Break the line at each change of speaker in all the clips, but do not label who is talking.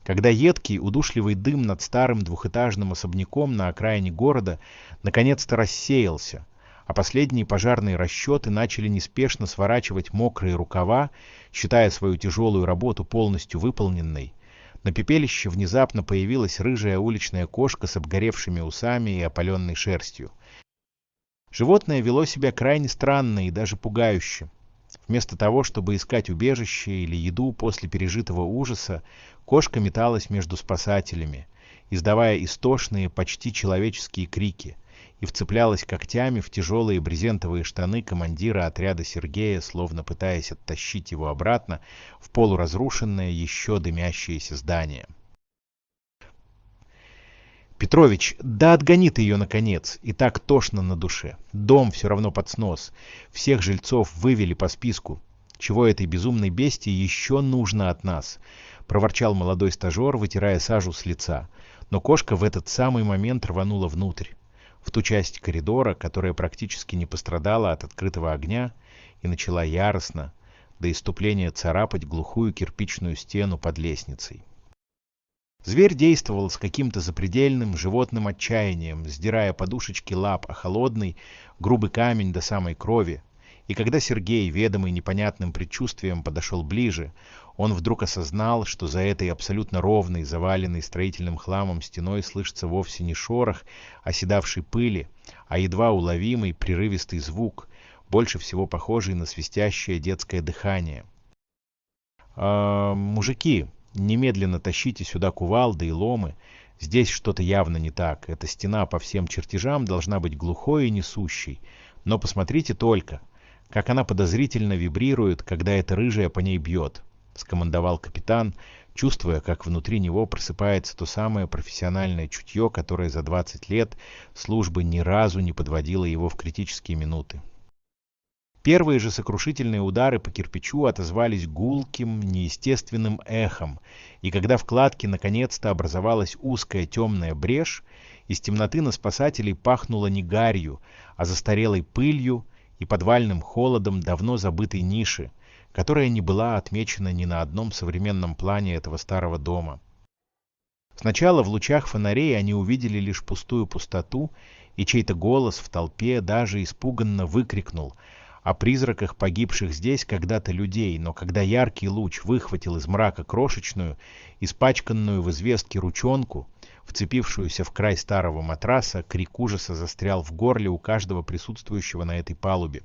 Когда едкий, удушливый дым над старым двухэтажным особняком на окраине города наконец-то рассеялся, а последние пожарные расчеты начали неспешно сворачивать мокрые рукава, считая свою тяжелую работу полностью выполненной, на пепелище внезапно появилась рыжая уличная кошка с обгоревшими усами и опаленной шерстью. Животное вело себя крайне странно и даже пугающе. Вместо того, чтобы искать убежище или еду после пережитого ужаса, кошка металась между спасателями, издавая истошные, почти человеческие крики, и вцеплялась когтями в тяжелые брезентовые штаны командира отряда Сергея, словно пытаясь оттащить его обратно в полуразрушенное, еще дымящееся здание. «Петрович, да отгони ты ее, наконец, и так тошно на душе. Дом все равно под снос. Всех жильцов вывели по списку. Чего этой безумной бестии еще нужно от нас?» — проворчал молодой стажер, вытирая сажу с лица. Но кошка в этот самый момент рванула внутрь, в ту часть коридора, которая практически не пострадала от открытого огня, и начала яростно, до исступления царапать глухую кирпичную стену под лестницей. Зверь действовал с каким-то запредельным животным отчаянием, сдирая подушечки лап о холодный, грубый камень до самой крови, и когда Сергей, ведомый непонятным предчувствием, подошел ближе, он вдруг осознал, что за этой абсолютно ровной, заваленной строительным хламом стеной слышится вовсе не шорох оседавшей пыли, а едва уловимый прерывистый звук, больше всего похожий на свистящее детское дыхание. «Мужики, немедленно тащите сюда кувалды и ломы. Здесь что-то явно не так. Эта стена по всем чертежам должна быть глухой и несущей. Но посмотрите только, как она подозрительно вибрирует, когда эта рыжая по ней бьет», — скомандовал капитан, чувствуя, как внутри него просыпается то самое профессиональное чутье, которое за 20 лет службы ни разу не подводило его в критические минуты. Первые же сокрушительные удары по кирпичу отозвались гулким, неестественным эхом, и когда в кладке наконец-то образовалась узкая темная брешь, из темноты на спасателей пахнуло не гарью, а застарелой пылью и подвальным холодом давно забытой ниши, которая не была отмечена ни на одном современном плане этого старого дома. Сначала в лучах фонарей они увидели лишь пустую пустоту, и чей-то голос в толпе даже испуганно выкрикнул о призраках погибших здесь когда-то людей, но когда яркий луч выхватил из мрака крошечную, испачканную в известке ручонку, вцепившуюся в край старого матраса, крик ужаса застрял в горле у каждого присутствующего на этой палубе.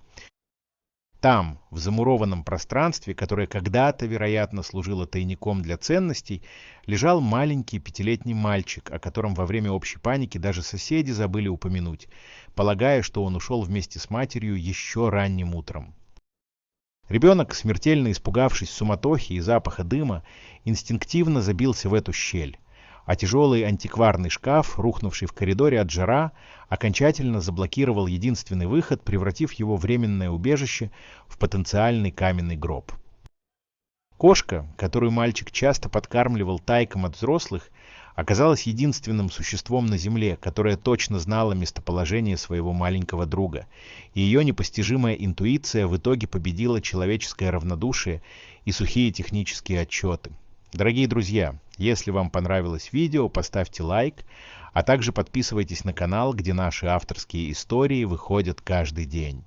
Там, в замурованном пространстве, которое когда-то, вероятно, служило тайником для ценностей, лежал маленький пятилетний мальчик, о котором во время общей паники даже соседи забыли упомянуть, полагая, что он ушел вместе с матерью еще ранним утром. Ребенок, смертельно испугавшись суматохи и запаха дыма, инстинктивно забился в эту щель, а тяжелый антикварный шкаф, рухнувший в коридоре от жара, окончательно заблокировал единственный выход, превратив его временное убежище в потенциальный каменный гроб. Кошка, которую мальчик часто подкармливал тайком от взрослых, оказалась единственным существом на Земле, которое точно знало местоположение своего маленького друга, и ее непостижимая интуиция в итоге победила человеческое равнодушие и сухие технические отчеты. Дорогие друзья, если вам понравилось видео, поставьте лайк, а также подписывайтесь на канал, где наши авторские истории выходят каждый день.